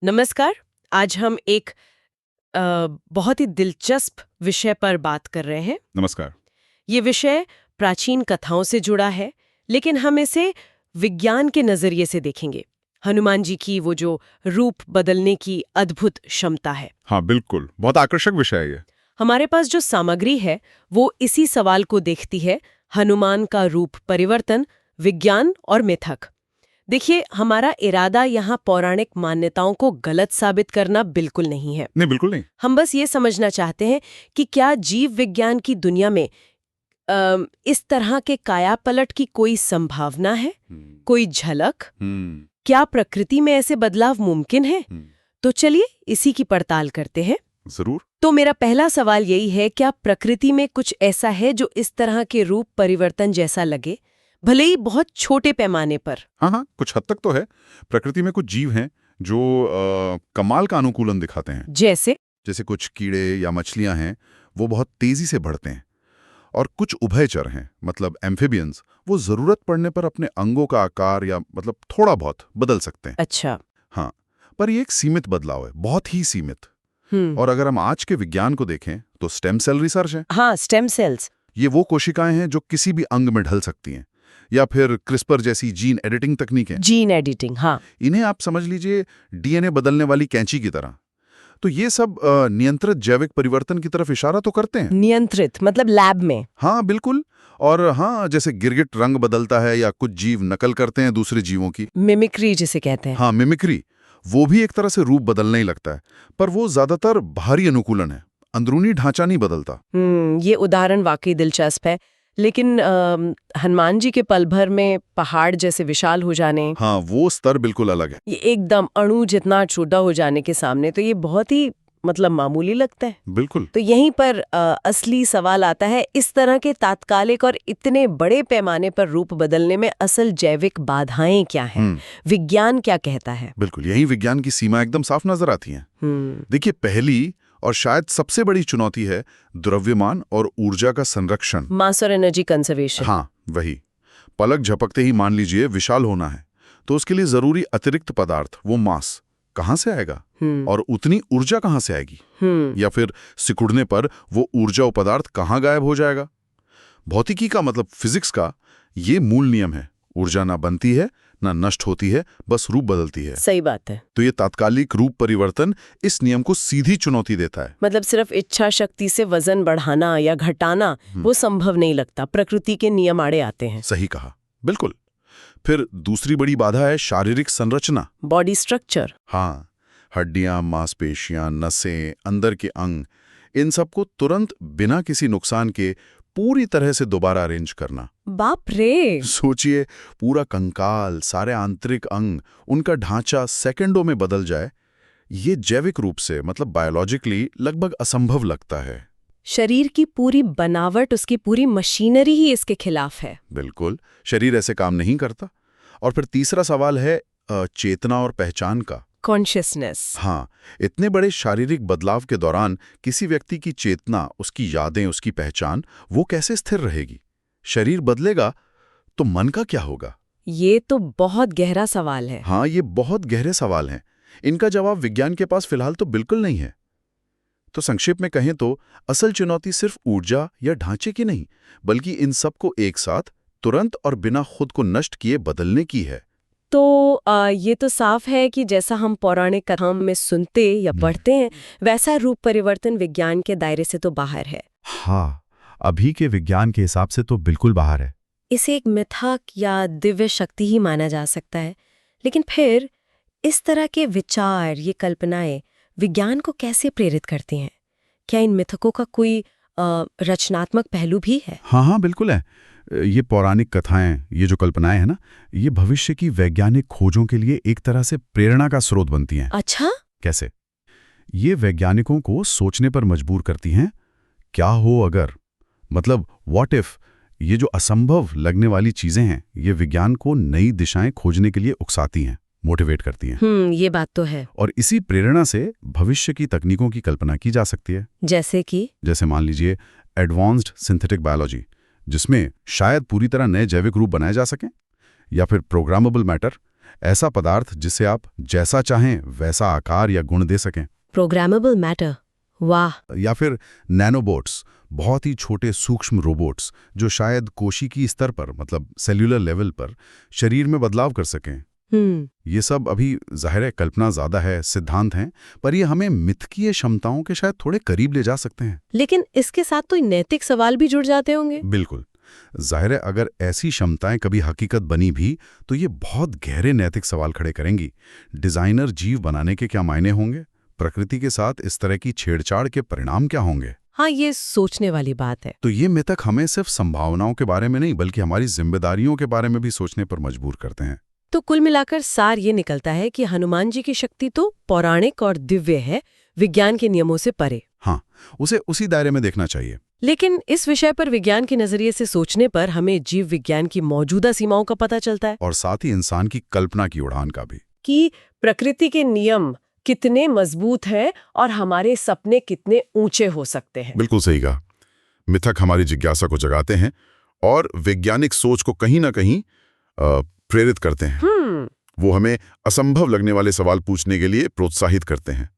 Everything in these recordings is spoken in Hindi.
नमस्कार। आज हम एक बहुत ही दिलचस्प विषय पर बात कर रहे हैं। नमस्कार। ये विषय प्राचीन कथाओं से जुड़ा है, लेकिन हम इसे विज्ञान के नजरिए से देखेंगे। हनुमान जी की वो जो रूप बदलने की अद्भुत क्षमता है। हाँ, बिल्कुल, बहुत आकर्षक विषय है ये। हमारे पास जो सामग्री है वो इसी सवाल को देखती है, हनुमान का रूप परिवर्तन, विज्ञान और मिथक। देखिए, हमारा इरादा यहाँ पौराणिक मान्यताओं को गलत साबित करना बिल्कुल नहीं है। नहीं, बिल्कुल नहीं। हम बस ये समझना चाहते हैं कि क्या जीव विज्ञान की दुनिया में इस तरह के कायापलट की कोई संभावना है, कोई झलक? क्या प्रकृति में ऐसे बदलाव मुमकिन है? तो चलिए इसी की पड़ताल करते हैं। जरूर। तो मेरा पहला सवाल यही है, क्या प्रकृति में कुछ ऐसा है जो इस तरह के रूप परिवर्तन जैसा लगे, भले ही बहुत छोटे पैमाने पर? हाँ, कुछ हद तक तो है। प्रकृति में कुछ जीव हैं जो कमाल का अनुकूलन दिखाते हैं। जैसे कुछ कीड़े या मछलियां हैं, वो बहुत तेजी से बढ़ते हैं। और कुछ उभयचर हैं, मतलब एम्फिबियंस, वो जरूरत पड़ने पर अपने अंगों का आकार या मतलब थोड़ा बहुत बदल सकते हैं। अच्छा। हाँ, पर ये एक सीमित बदलाव है, बहुत ही सीमित। और अगर हम आज के विज्ञान को देखें तो स्टेम सेल रिसर्च है। हाँ, स्टेम सेल्स। ये वो कोशिकाएं हैं जो किसी भी अंग में ढल सकती हैं, या फिर क्रिस्पर जैसी जीन एडिटिंग तकनीक है। जीन एडिटिंग, हाँ। इन्हें आप समझ लीजिए डीएनए बदलने वाली कैंची की तरह। तो ये सब नियंत्रित जैविक परिवर्तन की तरफ इशारा तो करते हैं। नियंत्रित मतलब लैब में? हाँ, बिल्कुल। और हाँ, जैसे गिरगिट रंग बदलता है या कुछ जीव नकल करते हैं दूसरे जीवों की। मिमिक्री जिसे कहते हैं। हाँ, मिमिक्री। वो भी एक तरह से रूप बदलना ही लगता है, पर वो ज्यादातर बाहरी अनुकूलन है, अंदरूनी ढांचा नहीं बदलता। ये उदाहरण वाकई दिलचस्प है। लेकिन हनुमान जी के पल भर में पहाड़ जैसे विशाल हो जाने, हाँ, वो स्तर बिल्कुल अलग है। ये एकदम अणु जितना छोटा हो जाने के सामने तो ये बहुत ही मतलब मामूली लगता है। बिल्कुल। तो यहीं पर असली सवाल आता है, इस तरह के तात्कालिक और इतने बड़े पैमाने पर रूप बदलने में असल जैविक बाधाएं क्या हैं? विज्ञान क्या कहता है? बिल्कुल, यही विज्ञान की सीमा एकदम साफ नजर आती है। देखिए, पहली और शायद सबसे बड़ी चुनौती है द्रव्यमान और ऊर्जा का संरक्षण। मास और एनर्जी कंजर्वेशन। हाँ, वही। पलक झपकते ही मान लीजिए विशाल होना है, तो उसके लिए जरूरी अतिरिक्त पदार्थ, वो मास, कहाँ से आएगा? और उतनी ऊर्जा कहाँ से आएगी? या फिर सिकुड़ने पर वो ऊर्जा और पदार्थ कहाँ गायब हो जाएगा? भौतिकी का मतलब फिजिक्स का ये मूल नियम है, ऊर्जा ना बनती है ना नष्ट होती है, बस रूप बदलती है। सही बात है। तो ये तात्कालिक रूप परिवर्तन इस नियम को सीधी चुनौती देता है। मतलब सिर्फ इच्छा शक्ति से वजन बढ़ाना या घटाना वो संभव नहीं लगता, प्रकृति के नियम आड़े आते हैं। सही कहा, बिल्कुल। फिर दूसरी बड़ी बाधा है शारीरिक संरचना, बॉडी स्ट्रक्चर। हाँ, हड्डियां, मांसपेशियां, नसें, अंदर के अंग, इन सबको तुरंत बिना किसी नुकसान के पूरी तरह से दोबारा अरेंज करना। बाप रे! सोचिए, पूरा कंकाल, सारे आंतरिक अंग, उनका ढांचा सेकंडों में बदल जाए। ये जैविक रूप से मतलब बायोलॉजिकली लगभग असंभव लगता है। शरीर की पूरी बनावट, उसकी पूरी मशीनरी ही इसके खिलाफ है। बिल्कुल, शरीर ऐसे काम नहीं करता। और फिर तीसरा सवाल है चेतना और पहचान का। कॉन्शियसनेस। हाँ, इतने बड़े शारीरिक बदलाव के दौरान किसी व्यक्ति की चेतना, उसकी यादें, उसकी पहचान, वो कैसे स्थिर रहेगी? शरीर बदलेगा तो मन का क्या होगा? ये तो बहुत गहरा सवाल है। हाँ, ये बहुत गहरे सवाल हैं। इनका जवाब विज्ञान के पास फिलहाल तो बिल्कुल नहीं है। तो संक्षेप में कहें तो असल चुनौती सिर्फ ऊर्जा या ढांचे की नहीं, बल्कि इन सबको एक साथ, तुरंत और बिना खुद को नष्ट किए बदलने की है। तो ये तो साफ है कि जैसा हम पौराणिक कथाओं में सुनते या पढ़ते हैं, वैसा रूप परिवर्तन विज्ञान के दायरे से तो बाहर है। हाँ, अभी के विज्ञान के हिसाब से तो बिल्कुल बाहर है। इसे एक मिथक या दिव्य शक्ति ही माना जा सकता है। लेकिन फिर इस तरह के विचार, ये कल्पनाएं विज्ञान को कैसे प्रेरित करती हैं? क्या इन मिथकों का कोई रचनात्मक पहलू भी है? हाँ, बिल्कुल है। ये पौराणिक कथाएं, ये जो कल्पनाएं हैं ना, ये भविष्य की वैज्ञानिक खोजों के लिए एक तरह से प्रेरणा का स्रोत बनती हैं। अच्छा? कैसे? ये वैज्ञानिकों को सोचने पर मजबूर करती हैं, क्या हो अगर, मतलब व्हाट इफ। ये जो असंभव लगने वाली चीजें हैं, ये विज्ञान को नई दिशाएं खोजने के लिए उकसाती हैं, मोटिवेट करती हैं। ये बात तो है। और इसी प्रेरणा से भविष्य की तकनीकों की कल्पना की जा सकती है। जैसे मान लीजिए एडवांस्ड सिंथेटिक बायोलॉजी, जिसमें शायद पूरी तरह नए जैविक रूप बनाए जा सकें, या फिर प्रोग्रामेबल मैटर, ऐसा पदार्थ जिसे आप जैसा चाहें वैसा आकार या गुण दे सकें। प्रोग्रामेबल मैटर, वाह। या फिर नैनोबोट्स, बहुत ही छोटे सूक्ष्म रोबोट्स जो शायद कोशिकीय स्तर पर, मतलब सेल्यूलर लेवल पर शरीर में बदलाव कर सकें। ये सब अभी जाहिर है कल्पना ज्यादा है, सिद्धांत हैं, पर ये हमें मिथकीय क्षमताओं के शायद थोड़े करीब ले जा सकते हैं। लेकिन इसके साथ तो नैतिक सवाल भी जुड़ जाते होंगे। बिल्कुल। जाहिर है अगर ऐसी क्षमताएं कभी हकीकत बनी भी तो ये बहुत गहरे नैतिक सवाल खड़े करेंगी। डिजाइनर जीव बनाने के क्या मायने होंगे? प्रकृति के साथ इस तरह की छेड़छाड़ के परिणाम क्या होंगे? हाँ, ये सोचने वाली बात है। तो ये मिथक हमें सिर्फ संभावनाओं के बारे में नहीं बल्कि हमारी जिम्मेदारियों के बारे में भी सोचने पर मजबूर करते हैं। तो कुल मिलाकर सार ये निकलता है कि हनुमान जी की शक्ति तो पौराणिक और दिव्य है, विज्ञान के नियमों से परे। हाँ, उसे उसी दायरे में देखना चाहिए। लेकिन इस विषय पर विज्ञान के नजरिए से सोचने पर हमें जीव विज्ञान की मौजूदा सीमाओं का पता चलता है, और साथ ही इंसान की कल्पना की उड़ान का भी, कि प्रकृति के नियम कितने मजबूत हैं और हमारे सपने कितने ऊंचे हो सकते हैं। बिल्कुल सही कहा। मिथक हमारी जिज्ञासा को जगाते हैं और वैज्ञानिक सोच को कहीं ना कहीं प्रेरित करते हैं। वो हमें असंभव लगने वाले सवाल पूछने के लिए प्रोत्साहित करते हैं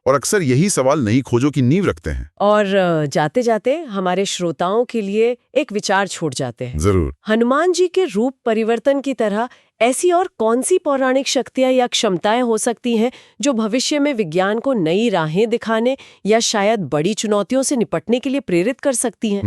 और अक्सर यही सवाल नई खोजों की नींव रखते हैं। और जाते जाते हमारे श्रोताओं के लिए एक विचार छोड़ जाते हैं। जरूर। हनुमान जी के रूप परिवर्तन की तरह ऐसी और कौन सी पौराणिक शक्तियां या क्षमताएं हो सकती हैं जो भविष्य में विज्ञान को नई राहें दिखाने या शायद बड़ी चुनौतियों से निपटने के लिए प्रेरित कर सकती हैं?